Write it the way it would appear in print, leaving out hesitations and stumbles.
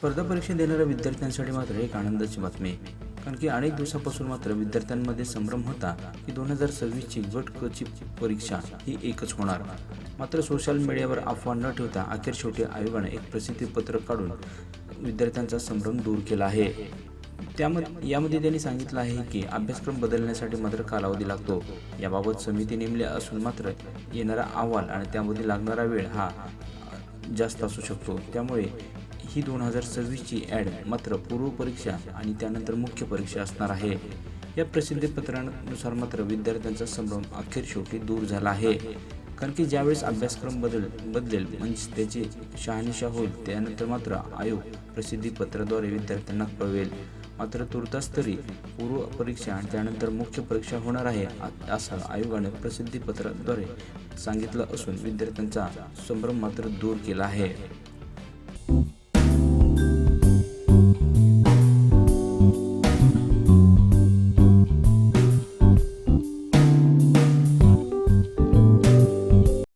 स्पर्धा परीक्षा देणाऱ्या विद्यार्थ्यांसाठी मात्र एक आनंदाची बातमी आहे. कारण की अनेक दिवसापासून मात्र विद्यार्थ्यांमध्ये संभ्रम होता की 2026ची गट क ची परीक्षा ही एकच होणार. मात्र सोशल मीडियावर अफवा न ठेवता अखेर शेवटी आयोगाने एक प्रसिद्धीपत्रक काढून विद्यार्थ्यांचा संभ्रम दूर केला आहे. यामध्ये त्यांनी सांगितलं आहे की अभ्यासक्रम बदलण्यासाठी मात्र कालावधी लागतो. याबाबत समिती नेमली असून मात्र येणारा अहवाल आणि त्यामध्ये लागणारा वेळ हा जास्त असू शकतो. त्यामुळे ही 2026ची ॲड मात्र पूर्व परीक्षा आणि त्यानंतर मुख्य परीक्षा असणार आहे. या प्रसिद्धीपत्रानुसार मात्र विद्यार्थ्यांचा संभ्रम अखेर शेवटी दूर झाला आहे. कारण की ज्यावेळेस अभ्यासक्रम बदलेल म्हणजे त्याची शहानिशा होईल त्यानंतर मात्र आयोग प्रसिद्धीपत्राद्वारे विद्यार्थ्यांना कळवेल. मात्र तुर्तास तरी पूर्व परीक्षा आणि त्यानंतर मुख्य परीक्षा होणार आहे असं आयोगाने प्रसिद्धीपत्राद्वारे सांगितलं असून विद्यार्थ्यांचा संभ्रम मात्र दूर केला आहे.